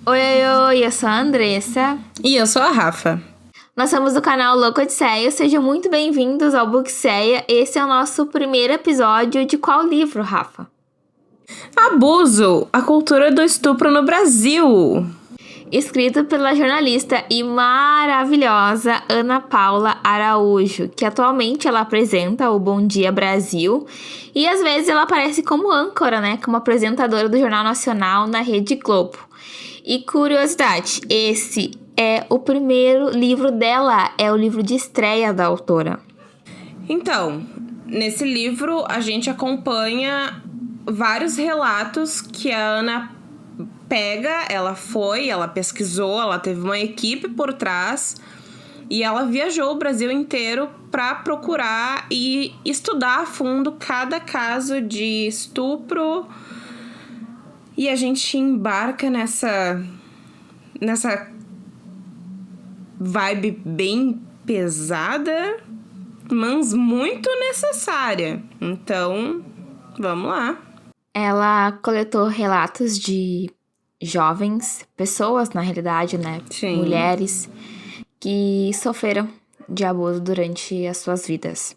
Oi, oi, oi, eu sou a Andressa. E eu sou a Rafa. Nós somos do canal Louco Odisseia. Sejam muito bem-vindos ao Bookseia. Esse é o nosso primeiro episódio de qual livro, Rafa? Abuso, a cultura do estupro no Brasil. Escrito pela jornalista e maravilhosa Ana Paula Araújo, que atualmente ela apresenta o Bom Dia Brasil e às vezes ela aparece como âncora, né, como apresentadora do Jornal Nacional na Rede Globo. E curiosidade, esse é o primeiro livro dela, é o livro de estreia da autora. Então, nesse livro a gente acompanha vários relatos que a Ana pega, ela pesquisou, ela teve uma equipe por trás e ela viajou o Brasil inteiro para procurar e estudar a fundo cada caso de estupro. E a gente embarca nessa vibe bem pesada, mas muito necessária. Então, vamos lá. Ela coletou relatos de jovens, pessoas na realidade, né? Sim. Mulheres que sofreram de abuso durante as suas vidas.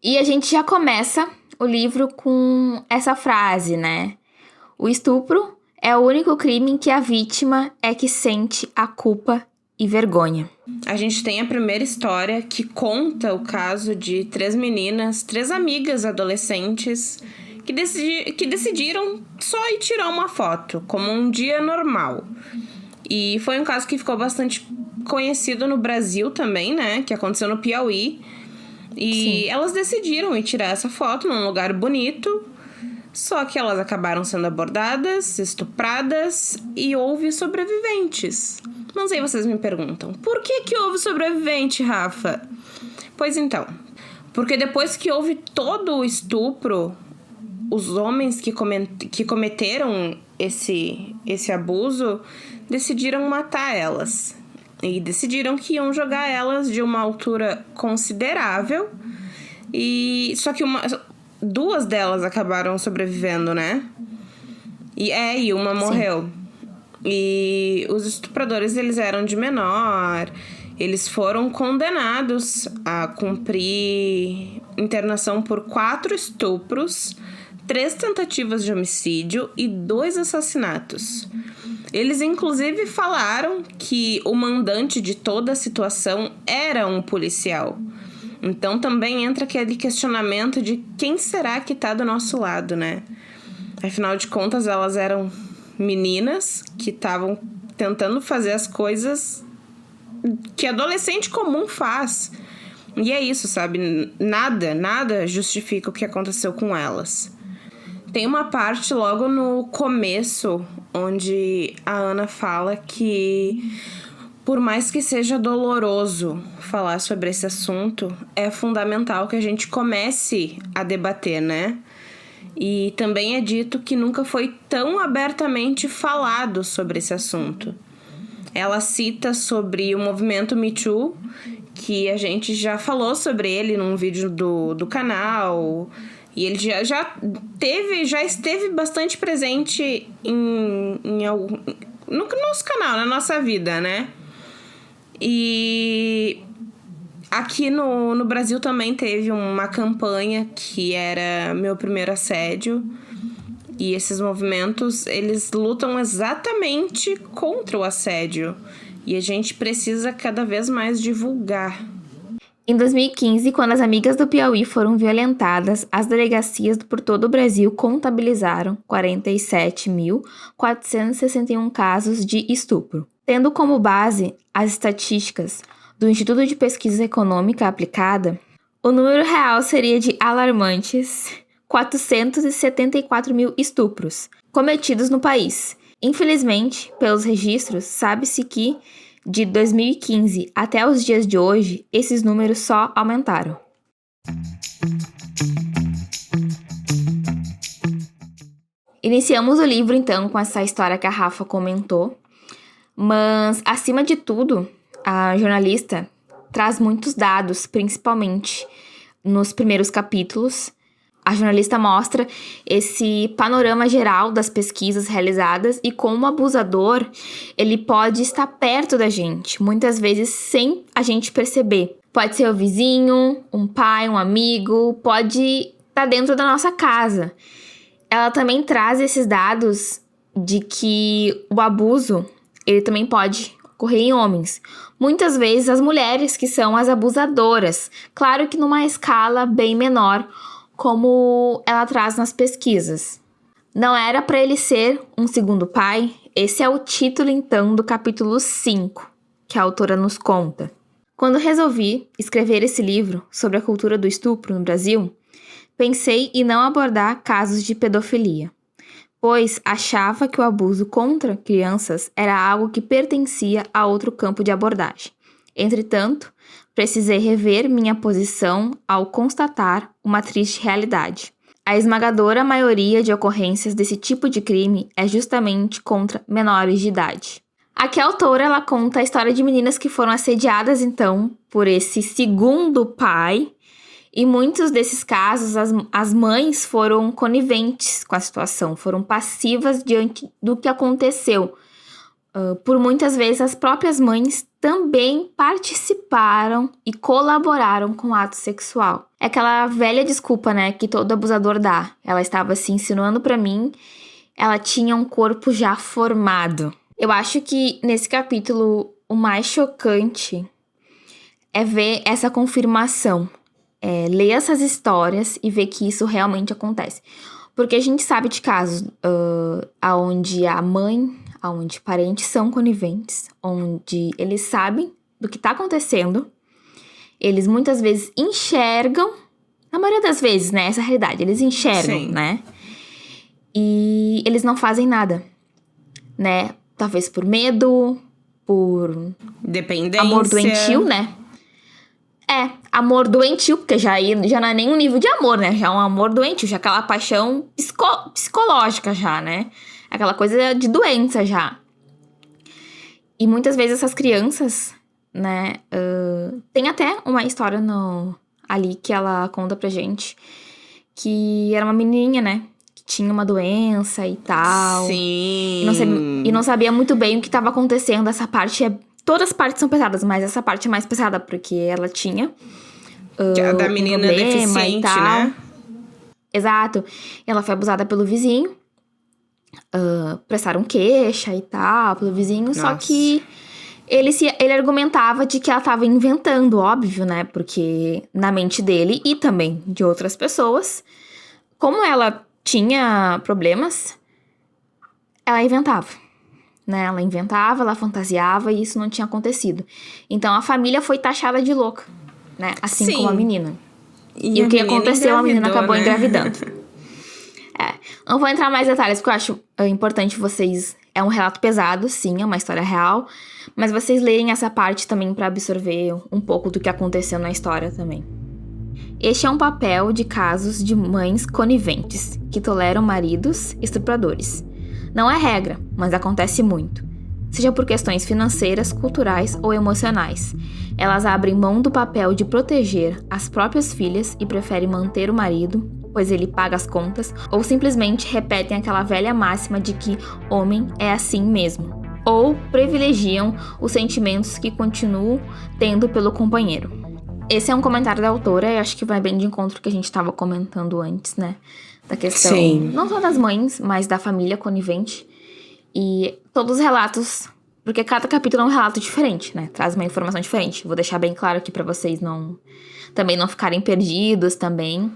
E a gente já começa o livro com essa frase, né? O estupro é o único crime em que a vítima é que sente a culpa e vergonha. A gente tem a primeira história que conta o caso de 3 meninas, 3 amigas adolescentes que decidiram só ir tirar uma foto, como um dia normal. E foi um caso que ficou bastante conhecido no Brasil também, né? Que aconteceu no Piauí. E sim, elas decidiram ir tirar essa foto num lugar bonito. Só que elas acabaram sendo abordadas, estupradas e houve sobreviventes. Mas aí vocês me perguntam, por que houve sobrevivente, Rafa? Pois então, porque depois que houve todo o estupro, os homens que cometeram esse abuso decidiram matar elas. E decidiram que iam jogar elas de uma altura considerável. E só que 2 delas acabaram sobrevivendo, né? E uma morreu. Sim. E os estupradores, eles eram de menor. Eles foram condenados a cumprir internação por 4 estupros, 3 tentativas de homicídio e 2 assassinatos. Eles, inclusive, falaram que o mandante de toda a situação era um policial. Então, também entra aquele questionamento de quem será que tá do nosso lado, né? Afinal de contas, elas eram meninas que estavam tentando fazer as coisas que adolescente comum faz. E é isso, sabe? Nada justifica o que aconteceu com elas. Tem uma parte logo no começo onde a Ana fala que, por mais que seja doloroso falar sobre esse assunto, é fundamental que a gente comece a debater, né? E também é dito que nunca foi tão abertamente falado sobre esse assunto. Ela cita sobre o movimento Me Too, que a gente já falou sobre ele num vídeo do canal. E ele já esteve bastante presente no nosso canal, na nossa vida, né? E aqui no Brasil também teve uma campanha que era Meu Primeiro Assédio. E esses movimentos, eles lutam exatamente contra o assédio. E a gente precisa cada vez mais divulgar. Em 2015, quando as amigas do Piauí foram violentadas, as delegacias por todo o Brasil contabilizaram 47.461 casos de estupro. Tendo como base as estatísticas do Instituto de Pesquisa Econômica Aplicada, o número real seria de alarmantes 474 mil estupros cometidos no país. Infelizmente, pelos registros, sabe-se que de 2015 até os dias de hoje, esses números só aumentaram. Iniciamos o livro, então, com essa história que a Rafa comentou. Mas, acima de tudo, a jornalista traz muitos dados, principalmente nos primeiros capítulos, A jornalista mostra esse panorama geral das pesquisas realizadas e como o abusador, ele pode estar perto da gente, muitas vezes sem a gente perceber. Pode ser o vizinho, um pai, um amigo, pode estar dentro da nossa casa. Ela também traz esses dados de que o abuso, ele também pode ocorrer em homens. Muitas vezes as mulheres que são as abusadoras, claro que numa escala bem menor, como ela traz nas pesquisas. Não era para ele ser um segundo pai? Esse é o título, então, do capítulo 5, que a autora nos conta. Quando resolvi escrever esse livro sobre a cultura do estupro no Brasil, pensei em não abordar casos de pedofilia, pois achava que o abuso contra crianças era algo que pertencia a outro campo de abordagem. Entretanto, precisei rever minha posição ao constatar uma triste realidade. A esmagadora maioria de ocorrências desse tipo de crime é justamente contra menores de idade. Aqui a autora ela conta a história de meninas que foram assediadas, então, por esse segundo pai. E muitos desses casos, as mães foram coniventes com a situação, foram passivas diante do que aconteceu. Por muitas vezes, as próprias mães também participaram e colaboraram com o ato sexual. É aquela velha desculpa, né, que todo abusador dá. Ela estava se insinuando pra mim, ela tinha um corpo já formado. Eu acho que nesse capítulo o mais chocante é ver essa confirmação. Ler essas histórias e ver que isso realmente acontece. Porque a gente sabe de casos onde a mãe, onde parentes são coniventes, onde eles sabem do que está acontecendo, eles muitas vezes enxergam, na maioria das vezes, né, essa é a realidade, eles enxergam, Sim. né, e eles não fazem nada, né, talvez por medo, por Dependência. amor doentio, né, amor doentio, porque já não é nem um nível de amor, né, já é um amor doentio, já é aquela paixão psicológica já, né, aquela coisa de doença já. E muitas vezes essas crianças, né, tem até uma história ali que ela conta pra gente, que era uma menininha, né, que tinha uma doença e tal. Sim. E não sabia muito bem o que estava acontecendo. Essa parte todas as partes são pesadas, mas essa parte é mais pesada, porque ela tinha Que é a da menina problema deficiente, e tal. né? Exato. Ela foi abusada pelo vizinho. Prestaram queixa e tal pelo vizinho, Nossa. só que ele argumentava de que ela estava inventando, óbvio, né? Porque na mente dele e também de outras pessoas, como ela tinha problemas, ela inventava, né? Ela inventava, ela fantasiava e isso não tinha acontecido. Então a família foi taxada de louca, né? Assim Sim. como a menina. E o que aconteceu? A menina acabou né? engravidando. Não vou entrar mais em detalhes, porque eu acho importante vocês... É um relato pesado, sim, é uma história real. Mas vocês lerem essa parte também para absorver um pouco do que aconteceu na história também. Este é um papel de casos de mães coniventes, que toleram maridos estupradores. Não é regra, mas acontece muito. Seja por questões financeiras, culturais ou emocionais. Elas abrem mão do papel de proteger as próprias filhas e preferem manter o marido, pois ele paga as contas, ou simplesmente repetem aquela velha máxima de que homem é assim mesmo. Ou privilegiam os sentimentos que continuam tendo pelo companheiro. Esse é um comentário da autora e acho que vai bem de encontro que a gente estava comentando antes, né? Da questão, Sim. não só das mães, mas da família conivente. E todos os relatos, porque cada capítulo é um relato diferente, né? Traz uma informação diferente. Vou deixar bem claro aqui pra vocês também não ficarem perdidos também.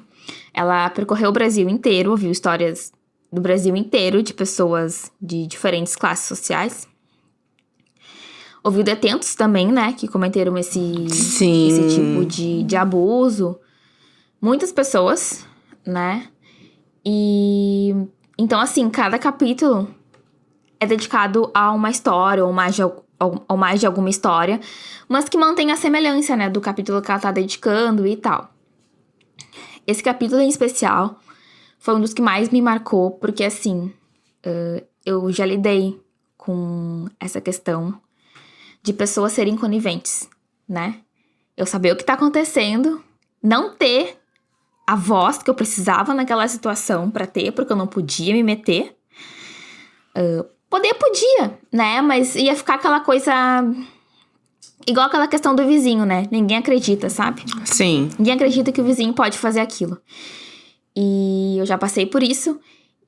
Ela percorreu o Brasil inteiro, ouviu histórias do Brasil inteiro de pessoas de diferentes classes sociais. Ouviu detentos também, né, que cometeram esse tipo de abuso. Muitas pessoas, né? E então, assim, cada capítulo é dedicado a uma história, ou mais de alguma história, mas que mantém a semelhança, né, do capítulo que ela tá dedicando e tal. Esse capítulo em especial foi um dos que mais me marcou, porque, assim, eu já lidei com essa questão de pessoas serem coniventes, né? Eu saber o que tá acontecendo, não ter a voz que eu precisava naquela situação pra ter, porque eu não podia me meter. Podia, né? Mas ia ficar aquela coisa... Igual aquela questão do vizinho, né? Ninguém acredita, sabe? Sim. Ninguém acredita que o vizinho pode fazer aquilo. E eu já passei por isso.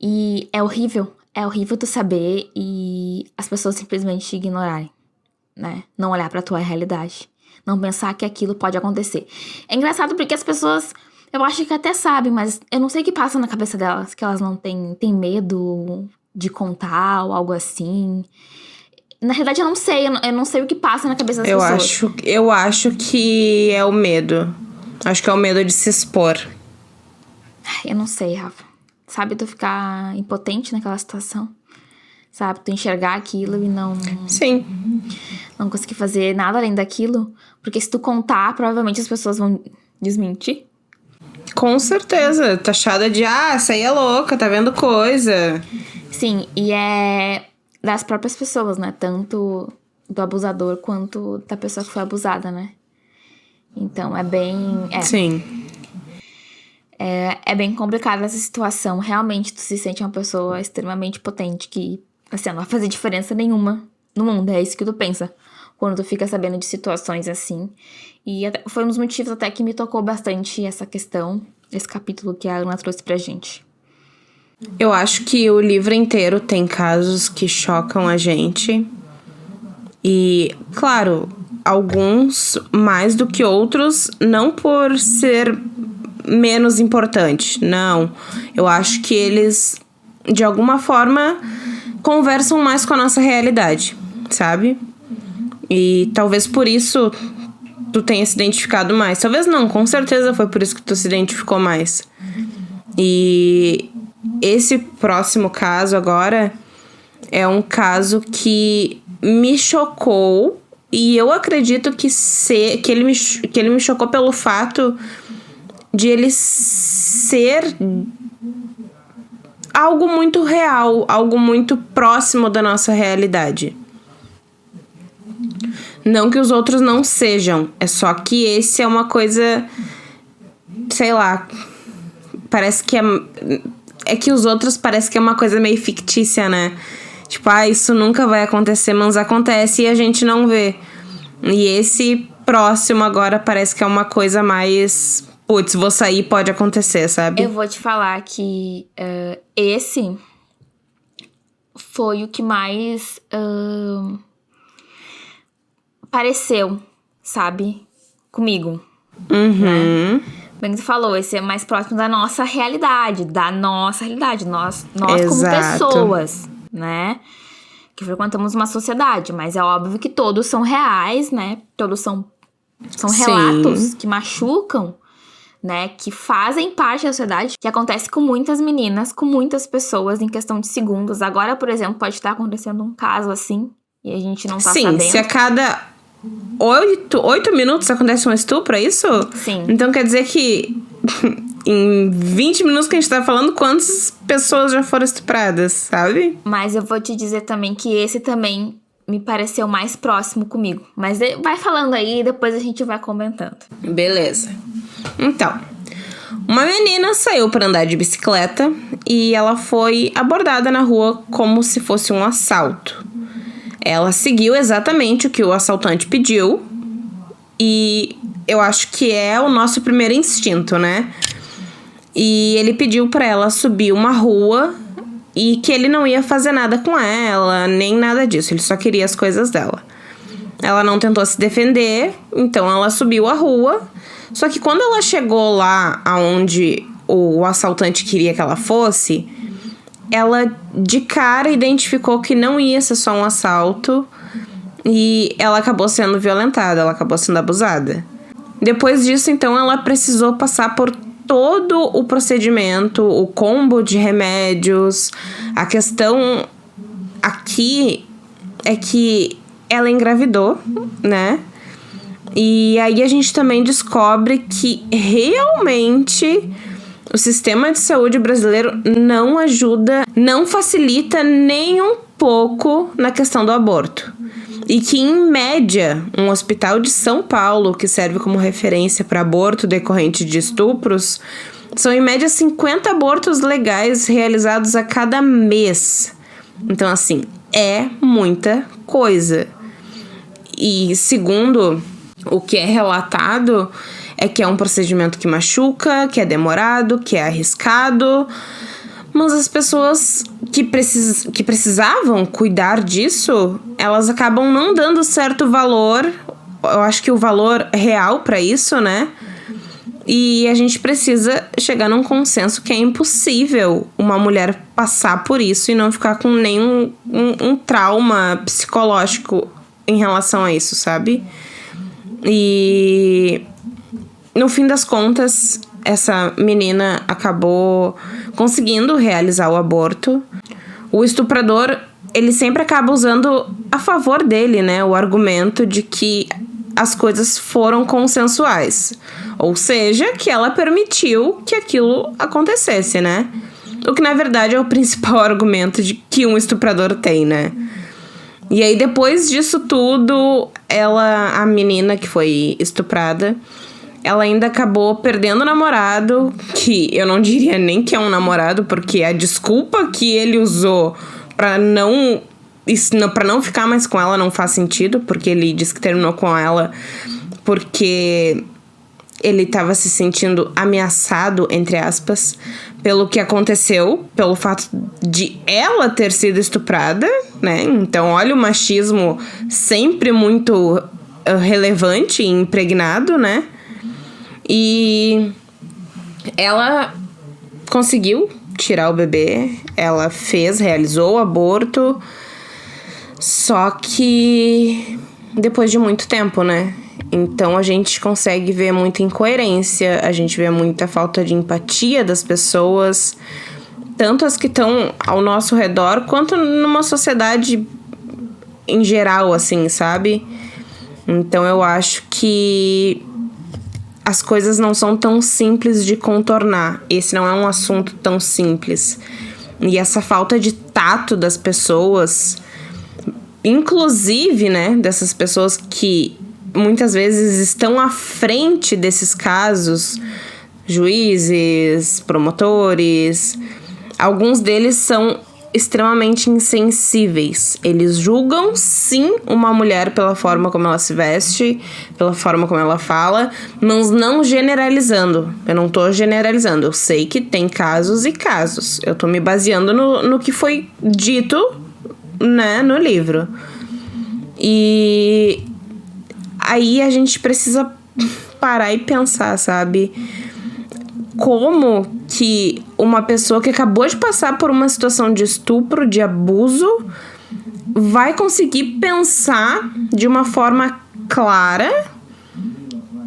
E é horrível. É horrível tu saber e as pessoas simplesmente te ignorarem, né? Não olhar pra tua realidade. Não pensar que aquilo pode acontecer. É engraçado porque as pessoas... Eu acho que até sabem, mas eu não sei o que passa na cabeça delas. Que elas não têm medo de contar ou algo assim. Na realidade, eu não sei. Eu não sei o que passa na cabeça das pessoas. Eu acho que é o medo. Acho que é o medo de se expor. Eu não sei, Rafa. Sabe, tu ficar impotente naquela situação. Sabe, tu enxergar aquilo e não... Sim. Não conseguir fazer nada além daquilo. Porque se tu contar, provavelmente as pessoas vão desmentir. Com certeza. Taxada de, essa aí é louca, tá vendo coisa. Sim, e é... das próprias pessoas, né? Tanto do abusador quanto da pessoa que foi abusada, né? Então, é bem... Sim. É bem complicada essa situação. Realmente, tu se sente uma pessoa extremamente potente que, assim, não vai fazer diferença nenhuma no mundo. É isso que tu pensa quando tu fica sabendo de situações assim. E foi um dos motivos até que me tocou bastante essa questão, esse capítulo que a Ana trouxe pra gente. Eu acho que o livro inteiro tem casos que chocam a gente. E, claro, alguns mais do que outros, não por ser menos importante, não. Eu acho que eles, de alguma forma, conversam mais com a nossa realidade, sabe? E talvez por isso tu tenha se identificado mais. Talvez não, com certeza foi por isso que tu se identificou mais. E esse próximo caso agora é um caso que me chocou. E eu acredito que ele me chocou pelo fato de ele ser algo muito real, algo muito próximo da nossa realidade. Não que os outros não sejam, é só que esse é uma coisa, sei lá, parece que é que os outros parece que é uma coisa meio fictícia, né? Tipo, isso nunca vai acontecer, mas acontece e a gente não vê. E esse próximo agora parece que é uma coisa mais... Putz, vou sair, pode acontecer, sabe? Eu vou te falar que esse foi o que mais pareceu, sabe? Comigo. Uhum. Né? Bem que tu falou, esse é mais próximo da nossa realidade. Nós como pessoas, né? Que frequentamos uma sociedade. Mas é óbvio que todos são reais, né? Todos são relatos que machucam, né? Que fazem parte da sociedade. Que acontece com muitas meninas, com muitas pessoas em questão de segundos. Agora, por exemplo, pode estar acontecendo um caso assim e a gente não tá sabendo. Sim, se a cada 8 minutos acontece um estupro, é isso? Sim. Então quer dizer que em 20 minutos que a gente tá falando, quantas pessoas já foram estupradas, sabe? Mas eu vou te dizer também que esse também me pareceu mais próximo comigo. Mas vai falando aí e depois a gente vai comentando. Beleza. Então, uma menina saiu para andar de bicicleta e ela foi abordada na rua como se fosse um assalto. Ela seguiu exatamente o que o assaltante pediu e eu acho que é o nosso primeiro instinto, né? E ele pediu para ela subir uma rua e que ele não ia fazer nada com ela, nem nada disso, ele só queria as coisas dela. Ela não tentou se defender, então ela subiu a rua. Só que quando ela chegou lá aonde o assaltante queria que ela fosse, ela de cara identificou que não ia ser só um assalto e ela acabou sendo violentada, ela acabou sendo abusada. Depois disso, então, ela precisou passar por todo o procedimento, o combo de remédios. A questão aqui é que ela engravidou, né? E aí a gente também descobre que realmente o sistema de saúde brasileiro não ajuda, não facilita nem um pouco na questão do aborto. E que, em média, um hospital de São Paulo, que serve como referência para aborto decorrente de estupros, São em média 50 abortos legais realizados a cada mês. Então, assim, é muita coisa. E segundo o que é relatado, é que é um procedimento que machuca, que é demorado, que é arriscado. Mas as pessoas que precisavam cuidar disso, elas acabam não dando certo valor. Eu acho que o valor real para isso, né? E a gente precisa chegar num consenso que é impossível uma mulher passar por isso e não ficar com nenhum um trauma psicológico em relação a isso, sabe? E no fim das contas, essa menina acabou conseguindo realizar o aborto. O estuprador, ele sempre acaba usando a favor dele, né? O argumento de que as coisas foram consensuais. Ou seja, que ela permitiu que aquilo acontecesse, né? O que, na verdade, é o principal argumento de que um estuprador tem, né? E aí, depois disso tudo, a menina que foi estuprada, ela ainda acabou perdendo o namorado, que eu não diria nem que é um namorado, porque a desculpa que ele usou pra não ficar mais com ela não faz sentido, porque ele disse que terminou com ela porque ele estava se sentindo ameaçado, entre aspas, pelo que aconteceu, pelo fato de ela ter sido estuprada, né? Então, olha o machismo sempre muito relevante e impregnado, né? E ela conseguiu tirar o bebê, ela realizou o aborto, só que depois de muito tempo, né? Então a gente consegue ver muita incoerência, a gente vê muita falta de empatia das pessoas, tanto as que estão ao nosso redor, quanto numa sociedade em geral, assim, sabe? Então eu acho que as coisas não são tão simples de contornar. Esse não é um assunto tão simples. E essa falta de tato das pessoas, inclusive, né, dessas pessoas que muitas vezes estão à frente desses casos, juízes, promotores, alguns deles são extremamente insensíveis. Eles julgam, sim, uma mulher pela forma como ela se veste, pela forma como ela fala, mas não generalizando. Eu não tô generalizando. Eu sei que tem casos e casos. Eu tô me baseando no que foi dito, né, no livro. E aí a gente precisa parar e pensar, sabe? Como que uma pessoa que acabou de passar por uma situação de estupro, de abuso, vai conseguir pensar de uma forma clara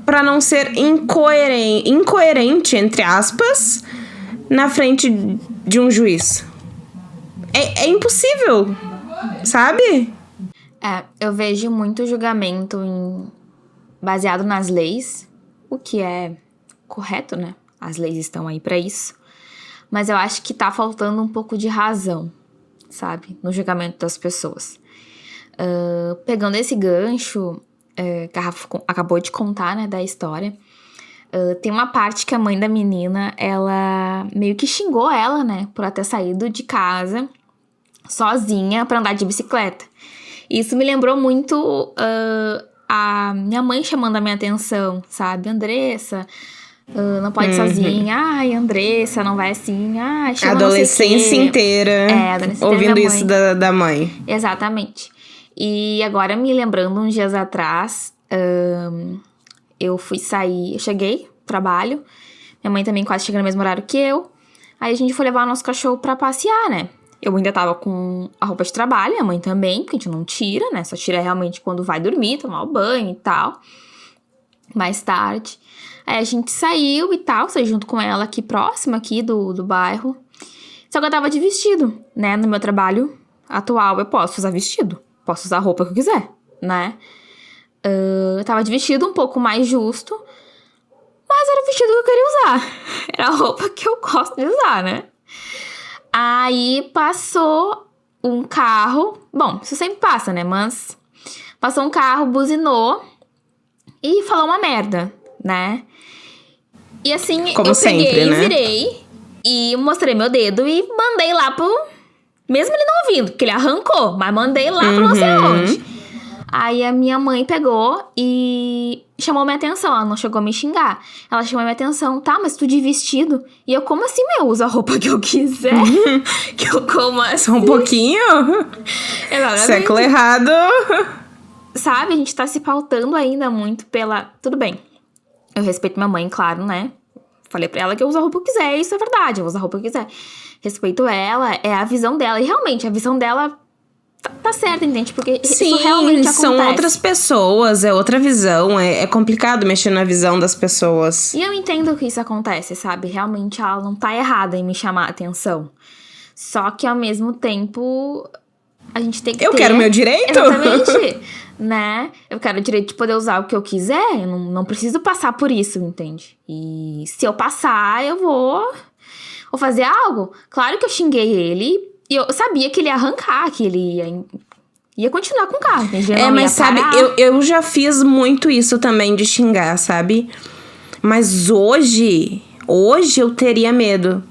para não ser incoerente, entre aspas, na frente de um juiz. É impossível, sabe? Eu vejo muito julgamento baseado nas leis, o que é correto, né? As leis estão aí pra isso. Mas eu acho que tá faltando um pouco de razão, sabe? No julgamento das pessoas. Pegando esse gancho que a Rafa acabou de contar, né, da história, tem uma parte que a mãe da menina, ela meio que xingou ela, né, por ela ter saído de casa sozinha pra andar de bicicleta. Isso me lembrou muito a minha mãe chamando a minha atenção, sabe? Andressa, não pode ir sozinha. Ai, Andressa, não vai assim. Ai, chama adolescência inteira ouvindo isso da mãe. Exatamente. E agora, me lembrando, uns dias atrás, eu cheguei no trabalho. Minha mãe também quase chega no mesmo horário que eu. Aí a gente foi levar o nosso cachorro pra passear, né? Eu ainda tava com a roupa de trabalho, a mãe também, porque a gente não tira, né? Só tira realmente quando vai dormir, tomar o banho e tal. Mais tarde. Aí a gente saiu e tal, saí junto com ela aqui próxima aqui do bairro. Só que eu tava de vestido, né? No meu trabalho atual eu posso usar vestido. Posso usar a roupa que eu quiser, né? Eu tava de vestido um pouco mais justo. Mas era o vestido que eu queria usar. Era a roupa que eu gosto de usar, né? Aí passou um carro. Bom, isso sempre passa, né? Mas passou um carro, buzinou e falou uma merda, né? E assim, Como eu sempre, peguei, né? virei e mostrei meu dedo e mandei lá pro... Mesmo ele não ouvindo, porque ele arrancou, mas mandei lá pra não sei onde. Aí a minha mãe pegou e chamou minha atenção. Ela não chegou a me xingar. Ela chamou minha atenção. Tá, mas tu de vestido? E eu, como assim, eu uso a roupa que eu quiser? Que eu como assim? Só um pouquinho? Exatamente. Século errado. Sabe, a gente tá se pautando ainda muito pela... Tudo bem. Eu respeito minha mãe, claro, né? Falei pra ela que eu uso a roupa que eu quiser. Isso é verdade, eu uso a roupa que eu quiser. Respeito ela, é a visão dela. E realmente, a visão dela... Tá certo, entende? Porque Sim, isso realmente acontece. são outras pessoas, é outra visão. É complicado mexer na visão das pessoas. E eu entendo que isso acontece, sabe? Realmente ela não tá errada em me chamar a atenção. Só que ao mesmo tempo, a gente tem que Eu ter... quero meu direito? Exatamente, né? Eu quero o direito de poder usar o que eu quiser. Eu não preciso passar por isso, entende? E se eu passar, eu vou fazer algo. Claro que eu xinguei ele... E eu sabia que ele ia arrancar, que ele ia continuar com o carro, entende? Ele não mas ia sabe, parar. eu já fiz muito isso também de xingar, sabe? Mas hoje eu teria medo.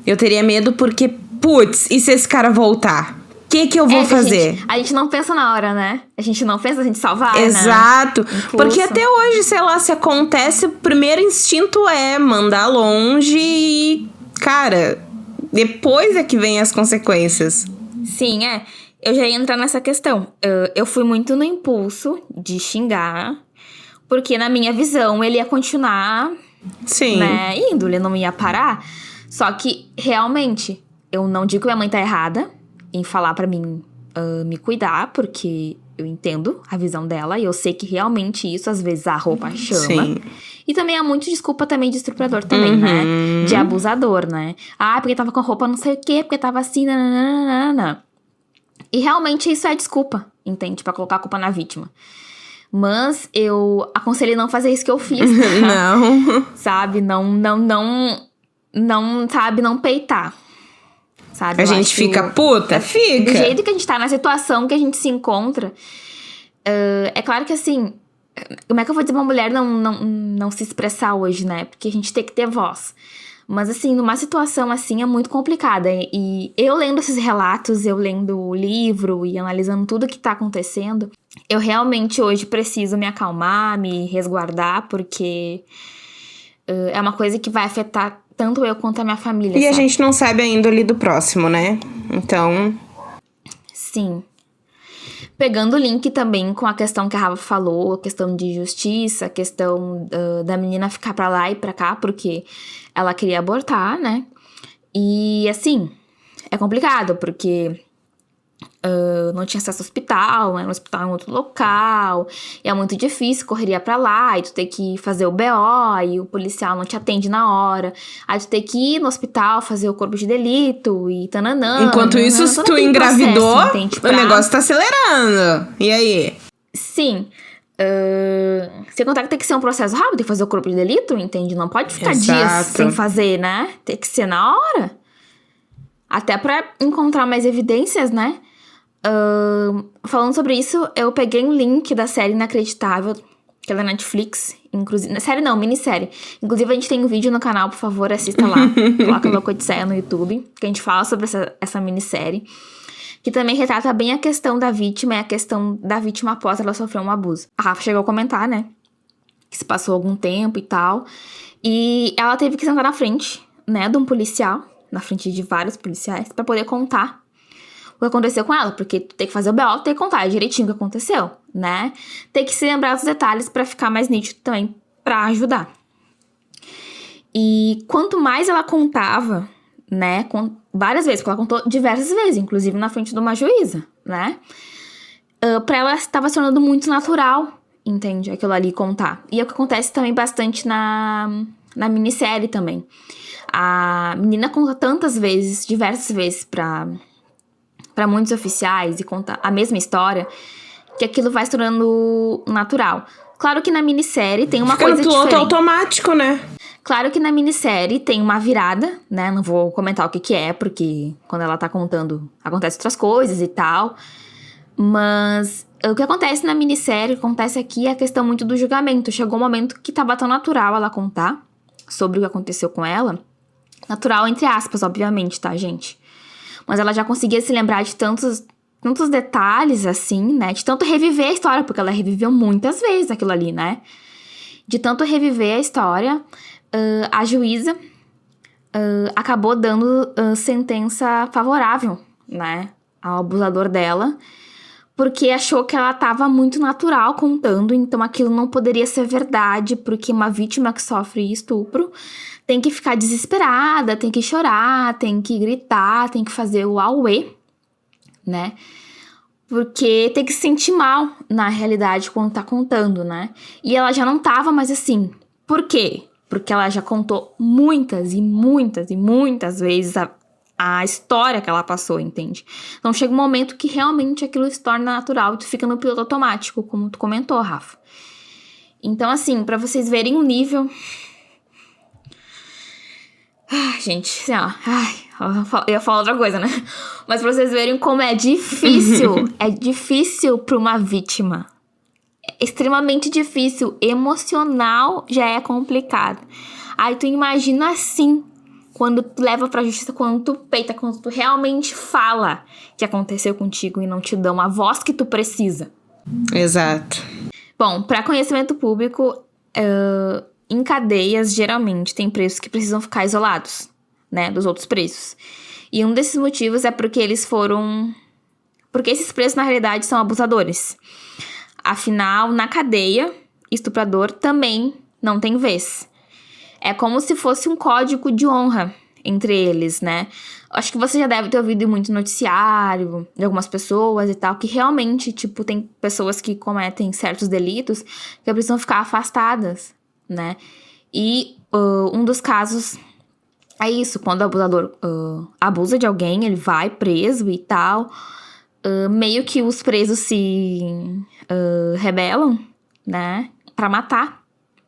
Eu teria medo porque, putz, e se esse cara voltar? O que eu vou fazer? A gente não pensa na hora, né? A gente não pensa, a gente só vai, Exato. né? Impulso. Porque até hoje, sei lá, se acontece, o primeiro instinto é mandar longe e, cara... Depois é que vem as consequências. Sim, eu já ia entrar nessa questão. Eu fui muito no impulso de xingar, porque na minha visão ele ia continuar, Sim. né, indo, ele não ia parar. Só que, realmente, eu não digo que minha mãe tá errada em falar pra mim me cuidar, porque eu entendo a visão dela e eu sei que realmente isso, às vezes, a roupa chama. Sim. E também há muito desculpa também de estuprador também, né? De abusador, né? Ah, porque tava com a roupa não sei o quê, porque tava assim, nananana. E realmente isso é desculpa, entende? Pra colocar a culpa na vítima. Mas eu aconselhei não fazer isso que eu fiz. Tá? Não. Sabe? Não, sabe? Não peitar. Sabe? A Eu gente acho fica puta? Fica. Do jeito que a gente tá, na situação que a gente se encontra. É claro que assim... Como é que eu vou dizer uma mulher não se expressar hoje, né? Porque a gente tem que ter voz. Mas, assim, numa situação assim é muito complicada. E eu lendo esses relatos, eu lendo o livro e analisando tudo que tá acontecendo, eu realmente hoje preciso me acalmar, me resguardar, porque é uma coisa que vai afetar tanto eu quanto a minha família. E sabe? a gente não sabe a índole do próximo, né? Então... Sim. Pegando o link também com a questão que a Rafa falou, a questão de justiça, a questão da menina ficar pra lá e pra cá, porque ela queria abortar, né? E, assim, é complicado, porque não tinha acesso ao hospital, era um hospital em outro local, e é muito difícil, correria pra lá, e tu tem que fazer o BO, e o policial não te atende na hora, aí tu tem que ir no hospital fazer o corpo de delito, e tananã. Enquanto isso, se tu engravidou, o negócio tá acelerando. E aí? Sim. Sem contar que tem que ser um processo rápido, tem que fazer o corpo de delito, entende? Não pode ficar dias sem fazer, né? Tem que ser na hora. Até pra encontrar mais evidências, né? Falando sobre isso, eu peguei um link da série Inacreditável, que é da Netflix. Inclusive, série não, minissérie. Inclusive, a gente tem um vídeo no canal, por favor, assista lá. Coloca Louco Odisseia no YouTube, que a gente fala sobre essa minissérie. Que também retrata bem a questão da vítima e a questão da vítima após ela sofrer um abuso. A Rafa chegou a comentar, né? Que se passou algum tempo e tal. E ela teve que sentar na frente, né, de um policial, na frente de vários policiais, pra poder contar o que aconteceu com ela. Porque tu tem que fazer o BO, tem que contar direitinho o que aconteceu, né? Tem que se lembrar dos detalhes pra ficar mais nítido também, pra ajudar. E quanto mais ela contava, né, várias vezes, porque ela contou diversas vezes, inclusive na frente de uma juíza, né? Pra ela estava se tornando muito natural, entende? Aquilo ali contar. E é o que acontece também bastante na minissérie também. A menina conta tantas vezes, diversas vezes pra muitos oficiais e conta a mesma história, que aquilo vai se tornando natural. Claro que na minissérie tem uma coisa diferente. Fica no piloto automático, né? Claro que na minissérie tem uma virada, né? Não vou comentar o que é, porque quando ela tá contando, acontecem outras coisas e tal. Mas o que acontece na minissérie, o que acontece aqui é a questão muito do julgamento. Chegou um momento que tava tão natural ela contar sobre o que aconteceu com ela, natural entre aspas, obviamente, tá, gente? Mas ela já conseguia se lembrar de tantos detalhes, assim, né? De tanto reviver a história, porque ela reviveu muitas vezes aquilo ali, né? De tanto reviver a história, a juíza acabou dando sentença favorável, né? Ao abusador dela, porque achou que ela tava muito natural contando, então aquilo não poderia ser verdade, porque uma vítima que sofre estupro tem que ficar desesperada, tem que chorar, tem que gritar, tem que fazer o auê, né? Porque tem que se sentir mal na realidade quando tá contando, né? E ela já não tava mais assim. Por quê? Porque ela já contou muitas e muitas e muitas vezes a história que ela passou, entende? Então chega um momento que realmente aquilo se torna natural e tu fica no piloto automático, como tu comentou, Rafa. Então, assim, pra vocês verem o nível... gente, assim, ó... eu ia falar outra coisa, né? Mas pra vocês verem como é difícil. É difícil pra uma vítima. É extremamente difícil. Emocional já é complicado. Aí tu imagina assim... Quando tu leva pra justiça, quando tu peita, quando tu realmente fala que aconteceu contigo e não te dão a voz que tu precisa. Exato. Bom, pra conhecimento público, em cadeias, geralmente, tem presos que precisam ficar isolados, né, dos outros presos. E um desses motivos é porque eles foram... Porque esses presos, na realidade, são abusadores. Afinal, na cadeia, estuprador também não tem vez. É como se fosse um código de honra entre eles, né? Acho que você já deve ter ouvido muito noticiário de algumas pessoas e tal, que realmente, tipo, tem pessoas que cometem certos delitos que precisam ficar afastadas, né? E um dos casos é isso, quando o abusador abusa de alguém, ele vai preso e tal, meio que os presos se rebelam, né? Pra matar,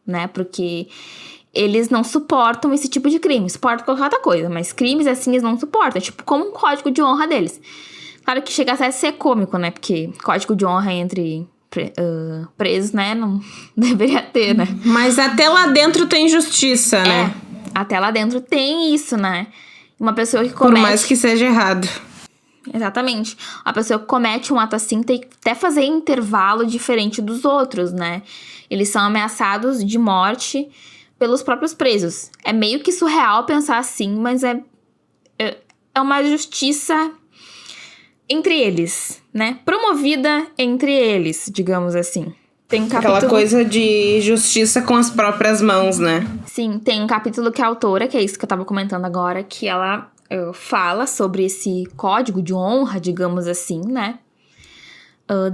né? Porque... eles não suportam esse tipo de crime. Suportam qualquer outra coisa, mas crimes assim eles não suportam. É tipo como um código de honra deles. Claro que chega até a ser cômico, né? Porque código de honra entre presos, né? Não deveria ter, né? Mas até lá dentro tem justiça, né? Até lá dentro tem isso, né? Uma pessoa que comete... Por mais que seja errado. Exatamente. A pessoa que comete um ato assim tem que até fazer intervalo diferente dos outros, né? Eles são ameaçados de morte... pelos próprios presos. É meio que surreal pensar assim, mas é uma justiça entre eles, né? Promovida entre eles, digamos assim. Tem um capítulo... Aquela coisa de justiça com as próprias mãos, né? Sim, tem um capítulo que a autora, que é isso que eu tava comentando agora, que ela fala sobre esse código de honra, digamos assim, né?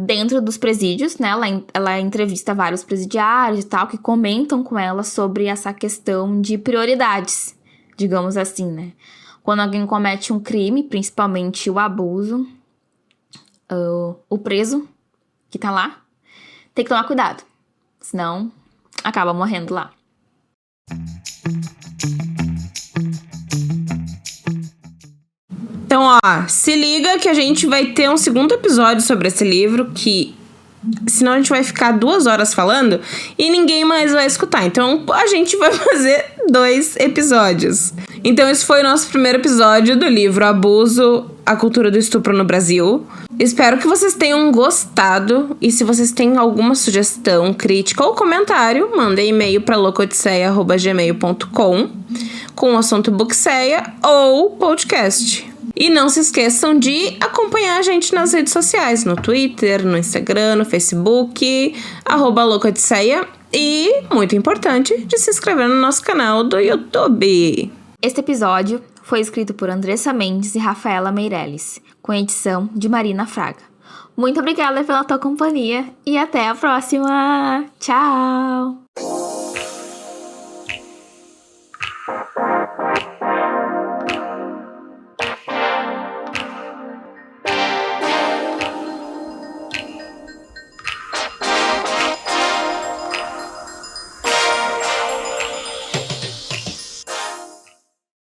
Dentro dos presídios, né? Ela entrevista vários presidiários e tal, que comentam com ela sobre essa questão de prioridades, digamos assim, né? Quando alguém comete um crime, principalmente o abuso, o preso que tá lá, tem que tomar cuidado, senão acaba morrendo lá. Então, ó, se liga que a gente vai ter um segundo episódio sobre esse livro, que senão a gente vai ficar 2 horas falando e ninguém mais vai escutar. Então, a gente vai fazer 2 episódios. Então, esse foi o nosso primeiro episódio do livro Abuso, a Cultura do Estupro no Brasil. Espero que vocês tenham gostado. E se vocês têm alguma sugestão, crítica ou comentário, mandem e-mail para locodisseia@gmail.com com o assunto Bookseia ou podcast. E não se esqueçam de acompanhar a gente nas redes sociais, no Twitter, no Instagram, no Facebook, @locodisseia. E, muito importante, de se inscrever no nosso canal do YouTube. Este episódio foi escrito por Andressa Mendes e Rafaela Meirelles, com edição de Marina Fraga. Muito obrigada pela tua companhia e até a próxima! Tchau!